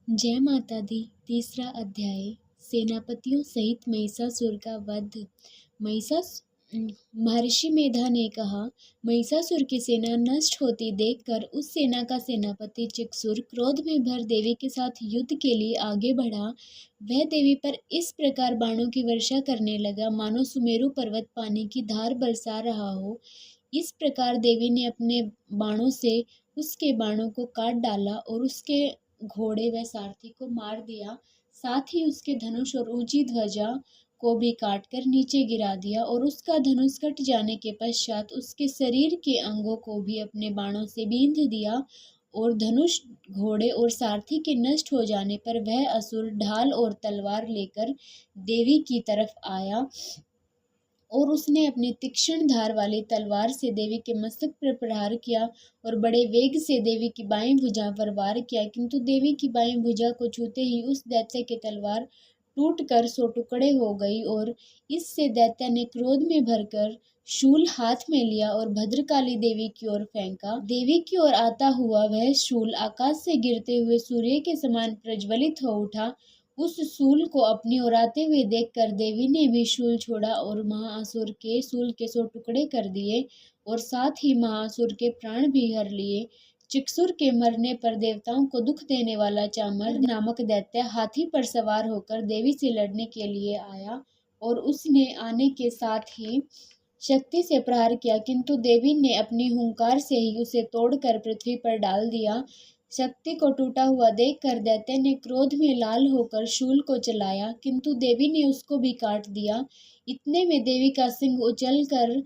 जय माता दी। तीसरा अध्याय। सेनापतियों सहित महिषासुर का वध। महर्षि मेधा ने कहा, महिषासुर की सेना नष्ट होती देखकर उस सेना का सेनापति चिक्षुर क्रोध में भर देवी के साथ युद्ध के लिए आगे बढ़ा। वह देवी पर इस प्रकार बाणों की वर्षा करने लगा मानो सुमेरु पर्वत पानी की धार बरसा रहा हो। इस प्रकार देवी ने अपने बाणों से उसके बाणों को काट डाला और उसके घोड़े व सारथी को मार दिया। साथ ही उसके धनुष और ऊंची ध्वजा को भी काटकर नीचे गिरा दिया और उसका धनुष कट जाने के पश्चात उसके शरीर के अंगों को भी अपने बाणों से बींध दिया। और धनुष, घोड़े और सारथी के नष्ट हो जाने पर वह असुर ढाल और तलवार लेकर देवी की तरफ आया और उसने अपनी तीक्ष्ण धार वाली तलवार से देवी के मस्तक पर प्रहार किया और बड़े वेग से देवी की बाईं भुजा पर वार किया, किंतु देवी की बाईं भुजा को छूते ही उस दैत्य की तलवार टूटकर 100 टुकड़े हो गई। और इससे दैत्य ने क्रोध में भरकर शूल हाथ में लिया और भद्रकाली देवी की ओर फेंका। देवी की ओर आता हुआ वह शूल आकाश से गिरते हुए सूर्य के समान प्रज्वलित हो उठा। उस शूल को अपनी ओर आते हुए देखकर देवी ने भी शूल छोड़ा और महासुर के शूल के 100 टुकड़े कर दिए और साथ ही महासुर के प्राण भी हर लिए। चिक्षुर के मरने पर देवताओं को दुख देने वाला चामर नामक दैत्य हाथी पर सवार होकर देवी से लड़ने के लिए आया और उसने आने के साथ ही शक्ति से प्रहार किया, किंतु देवी ने अपनी हुंकार से ही उसे तोड़कर पृथ्वी पर डाल दिया। शक्ति को टूटा हुआ देखकर दैत्य ने क्रोध में लाल होकर शूल को चलाया, किंतु देवी ने उसको भी काट दिया। इतने में देवी का सिंह उछलकर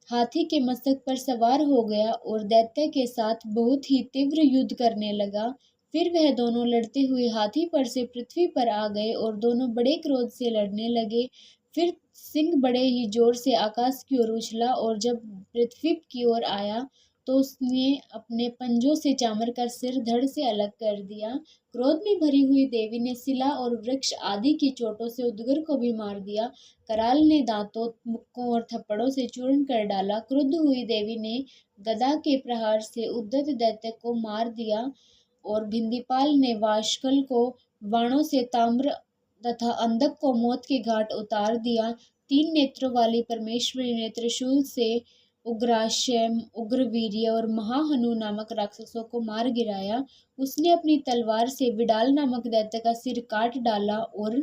हाथी के मस्तक पर सवार हो गया और दैत्य के साथ बहुत ही तीव्र युद्ध करने लगा। फिर वह दोनों लड़ते हुए हाथी पर से पृथ्वी पर आ गए और दोनों बड़े क्रोध से लड़ने लगे। फिर सिंह बड़े ही जोर से आकाश की ओर उछला और जब पृथ्वी की ओर आया तो उसने अपने पंजों से चामर का सिर धड़ से अलग कर दिया। क्रोध में भरी हुई देवी ने शिला और वृक्ष आदि की चोटों से उदगर को भी मार दिया। कराल ने दांतों, मुक्कों और थप्पड़ों से चूर्ण कर डाला। क्रुद्ध हुई देवी ने गदा के प्रहार से उद्यत दैत्य को मार दिया और भिंदीपाल ने वाशकल को बाणों से ताम्र तथा अंधक को मौत के घाट उतार दिया। 3 नेत्रों वाली परमेश्वरी ने त्रिशूल से उग्राश्य, उग्रवीर्य और महाहनु नामक राक्षसों को मार गिराया। उसने अपनी तलवार से विडाल नामक दैत्य का सिर काट डाला और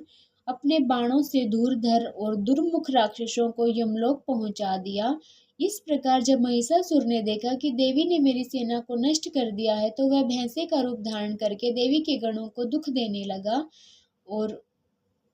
अपने बाणों से धूर्धर और दुर्मुख राक्षसों को यमलोक पहुंचा दिया। इस प्रकार जब महिषासुर ने देखा कि देवी ने मेरी सेना को नष्ट कर दिया है तो वह भैंसे का रूप धारण करके देवी के गणों को दुख देने लगा और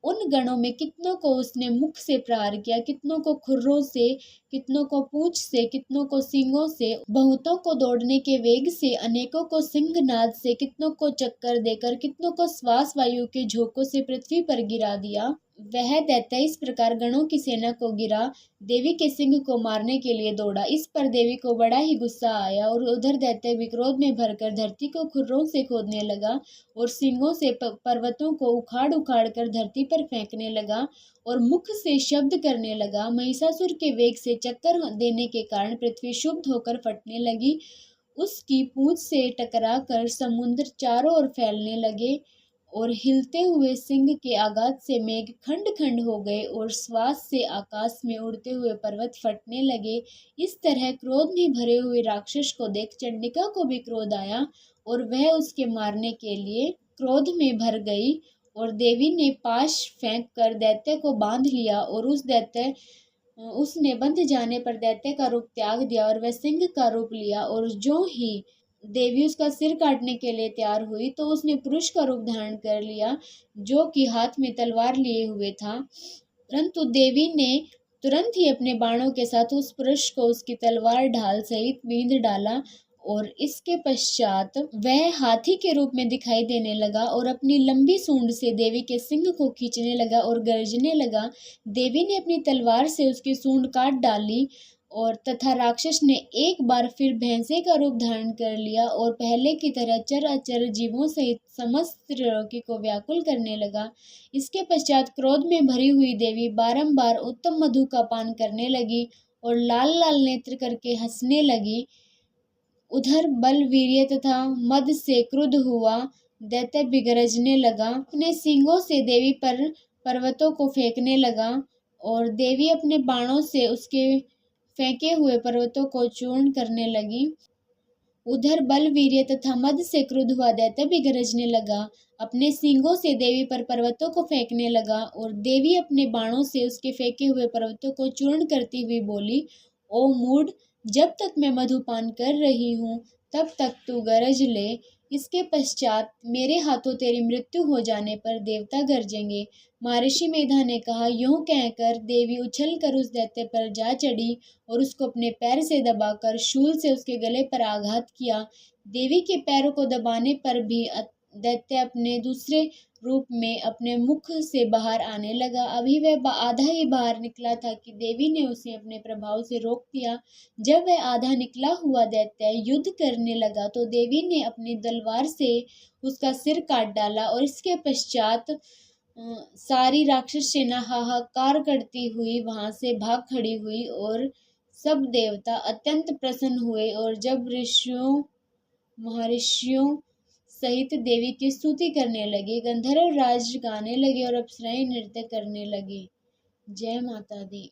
उन गणों में कितनों को उसने मुख से प्रहार किया, कितनों को खुरों से, कितनों को पूंछ से, कितनों को सींगों से, बहुतों को दौड़ने के वेग से, अनेकों को सिंहनाद से, कितनों को चक्कर देकर, कितनों को श्वास वायु के झोंकों से पृथ्वी पर गिरा दिया। वह दैत्य इस प्रकार गणों की सेना को गिरा देवी के सिंह को मारने के लिए दौड़ा। इस पर देवी को बड़ा ही गुस्सा आया और उधर दैत्य विक्रोध में भरकर धरती को खुरों से खोदने लगा और सींगों से पर्वतों को उखाड़ उखाड़ कर धरती पर फेंकने लगा और मुख से शब्द करने लगा। महिषासुर के वेग से चक्कर देने के कारण पृथ्वी क्षुब्ध होकर फटने लगी। उसकी पूंछ से टकराकर समुद्र चारों ओर फैलने लगे और हिलते हुए सिंह के आघात से मेघ खंड खंड हो गए और श्वास से आकाश में उड़ते हुए पर्वत फटने लगे। इस तरह क्रोध में भरे हुए राक्षस को देख चंडिका को भी क्रोध आया और वह उसके मारने के लिए क्रोध में भर गई और देवी ने पाश फेंक कर दैत्य को बांध लिया और उसने बंध जाने पर दैत्य का रूप त्याग दिया और वह सिंह का रूप लिया। और जो ही देवी उसका सिर काटने के लिए तैयार हुई तो उसने पुरुष का रूप धारण कर लिया जो कि हाथ में तलवार लिए हुए था, परंतु देवी ने तुरंत ही अपने बाणों के साथ उस पुरुष को उसकी तलवार ढाल सहित बींध डाला और इसके पश्चात वह हाथी के रूप में दिखाई देने लगा और अपनी लंबी सूंड से देवी के सिंह को खींचने लगा और गरजने लगा। देवी ने अपनी तलवार से उसकी सूंड काट डाली और तथा राक्षस ने एक बार फिर भैंसे का रूप धारण कर लिया और पहले की तरह चर अचर जीवों सहित समस्त त्रिलोकी को व्याकुल करने लगा। इसके पश्चात क्रोध में भरी हुई देवी बारंबार उत्तम मधु का पान करने लगी और लाल लाल नेत्र करके हंसने लगी। उधर बल, वीर्य तथा मद से क्रुद्ध हुआ दैत्य बिगरजने लगा, अपने सींगों से देवी पर पर्वतों को फेंकने लगा और देवी अपने बाणों से उसके फेंके हुए पर्वतों को चूर्ण करने लगी। उधर बलवीर्य तथा मद से क्रुद्ध हुआ दैत्य भी गरजने लगा, अपने सींगों से देवी पर पर्वतों को फेंकने लगा और देवी अपने बाणों से उसके फेंके हुए पर्वतों को चूर्ण करती हुई बोली, ओ मूढ़, जब तक मैं मधुपान कर रही हूँ तब तक तू गरज ले, इसके पश्चात मेरे हाथों तेरी मृत्यु हो जाने पर देवता गरजेंगे। महर्षि मेधा ने कहा। यूं कहकर देवी उछलकर उस दैत्य पर जा चढ़ी और उसको अपने पैर से दबाकर शूल से उसके गले पर आघात किया। देवी के पैरों को दबाने पर भी दैत्य अपने दूसरे रूप में अपने मुख से बाहर आने लगा। अभी वह आधा ही बाहर निकला था कि देवी ने उसे अपने प्रभाव से रोक दिया। जब वह आधा निकला हुआ दैत्य युद्ध करने लगा तो देवी ने अपनी तलवार से उसका सिर काट डाला और इसके पश्चात सारी राक्षस सेना हाहाकार करती हुई वहां से भाग खड़ी हुई और सब देवता अत्यंत प्रसन्न हुए और जब महर्षियों सहित देवी की स्तुति करने लगे, गंधर्व राज गाने लगे और अप्सराएं नृत्य करने लगे। जय माता दी।